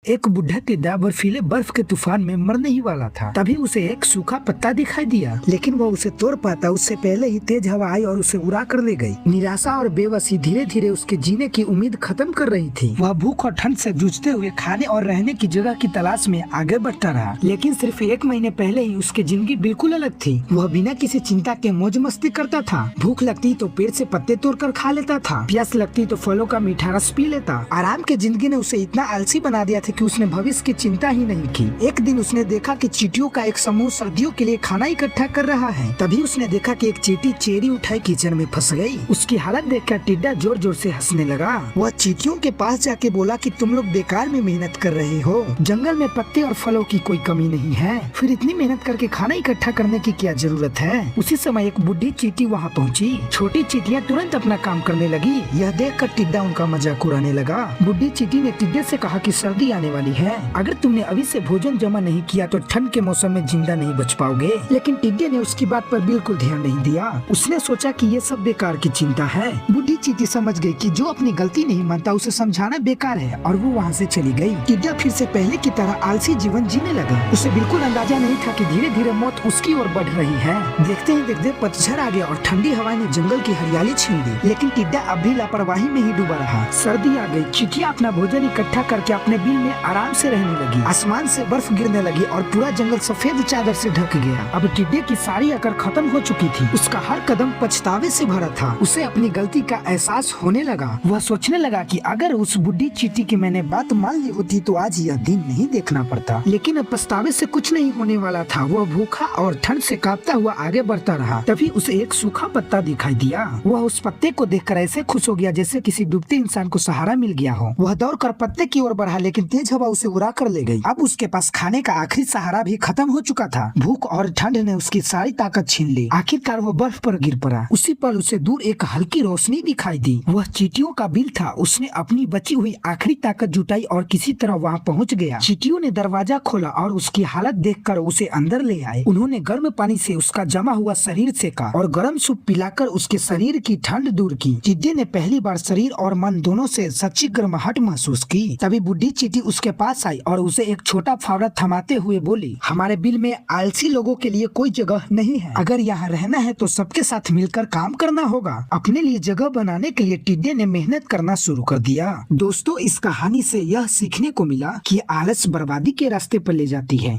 एक बुढ़ा टिड्डा बर्फीले बर्फ के तूफान में मरने ही वाला था। तभी उसे एक सूखा पत्ता दिखाई दिया, लेकिन वो उसे तोड़ पाता उससे पहले ही तेज हवा आई और उसे उड़ा कर ले गई। निराशा और बेबसी धीरे धीरे उसके जीने की उम्मीद खत्म कर रही थी। वह भूख और ठंड से जूझते हुए खाने और रहने की जगह की तलाश में आगे बढ़ता रहा, लेकिन सिर्फ 1 महीने पहले ही उसकी जिंदगी बिल्कुल अलग थी। वह बिना किसी चिंता के मौज मस्ती करता था। भूख लगती तो पेड़ से पत्ते तोड़कर खा लेता था, प्यास लगती तो फलों का मीठा रस पी लेता। आराम की जिंदगी ने उसे इतना आलसी बना दिया था कि उसने भविष्य की चिंता ही नहीं की। एक दिन उसने देखा कि चींटियों का एक समूह सर्दियों के लिए खाना इकट्ठा कर रहा है। तभी उसने देखा कि एक चींटी चेरी उठाई किचन में फंस गई। उसकी हालत देखकर टिड्डा जोर जोर से हंसने लगा। वह चींटियों के पास जाके बोला कि तुम लोग बेकार में मेहनत कर रहे हो, जंगल में पत्ते और फलों की कोई कमी नहीं है, फिर इतनी मेहनत करके खाना इकट्ठा करने की क्या जरूरत है। उसी समय एक बुढ़ी चींटी वहाँ पहुँची। छोटी चींटियाँ तुरंत अपना काम करने लगी। यह देखकर टिड्डा उनका मजाक उड़ाने लगा। बुढ़ी चींटी ने टिड्डे से कहा कि सर्दी आने वाली है, अगर तुमने अभी से भोजन जमा नहीं किया तो ठंड के मौसम में जिंदा नहीं बच पाओगे। लेकिन टिड्डे ने उसकी बात पर बिल्कुल ध्यान नहीं दिया। उसने सोचा कि ये सब बेकार की चिंता है। बुढ़ी चींटी समझ गई कि जो अपनी गलती नहीं मानता उसे समझाना बेकार है और वो वहाँ से चली गई। टिड्डा फिर से पहले की तरह आलसी जीवन जीने लगा। उसे बिल्कुल अंदाजा नहीं था कि धीरे धीरे मौत उसकी ओर बढ़ रही है। देखते ही देखते पतझड़ आ गया और ठंडी हवाएं ने जंगल की हरियाली छीन ली। लेकिन टिड्डा अब भी लापरवाही में ही डूबा रहा। सर्दी आ गई। चींटियां अपना भोजन इकट्ठा करके अपने बिल में आराम से रहने लगी। आसमान से बर्फ गिरने लगी और पूरा जंगल सफेद चादर से ढक गया। अब टिड्डे की सारी अकड़ खत्म हो चुकी थी। उसका हर कदम पछतावे से भरा था। उसे अपनी गलती का एहसास होने लगा। वह सोचने लगा कि अगर उस बुढ़ी चींटी की मैंने बात मान ली होती तो आज यह दिन नहीं देखना पड़ता। लेकिन अब पछतावे से कुछ नहीं होने वाला था। वह भूखा और ठंड से कांपता हुआ आगे बढ़ता रहा। तभी उसे एक सूखा पत्ता दिखाई दिया। वह उस पत्ते को देखकर ऐसे खुश हो गया जैसे किसी डूबते इंसान को सहारा मिल गया हो। वह दौड़कर पत्ते की ओर बढ़ा, लेकिन तेज हवा उसे उड़ा कर ले गई। अब उसके पास खाने का आखिरी सहारा भी खत्म हो चुका था। भूख और ठंड ने उसकी सारी ताकत छीन ली। आखिरकार वो बर्फ पर गिर पड़ा। उसी पल उसे दूर एक हल्की रोशनी दिखाई दी। वह चींटियों का बिल था। उसने अपनी बची हुई आखिरी ताकत जुटाई और किसी तरह वहाँ पहुँच गया। चींटियों ने दरवाजा खोला और उसकी हालत देखकर उसे अंदर ले आए। उन्होंने गर्म पानी से उसका जमा हुआ शरीर सेका और गर्म सूप पिलाकर उसके शरीर की ठंड दूर की। टिड्डे ने पहली बार शरीर और मन दोनों से सच्ची गर्माहट महसूस की। तभी बुढ़ी चींटी उसके पास आई और उसे एक छोटा फावड़ा थमाते हुए बोली, हमारे बिल में आलसी लोगों के लिए कोई जगह नहीं है। अगर यहाँ रहना है तो सबके साथ मिलकर काम करना होगा। अपने लिए जगह बनाने के लिए टिड्डे ने मेहनत करना शुरू कर दिया। दोस्तों, इस कहानी से यह सीखने को मिला कि आलस बर्बादी के रास्ते पर ले जाती है।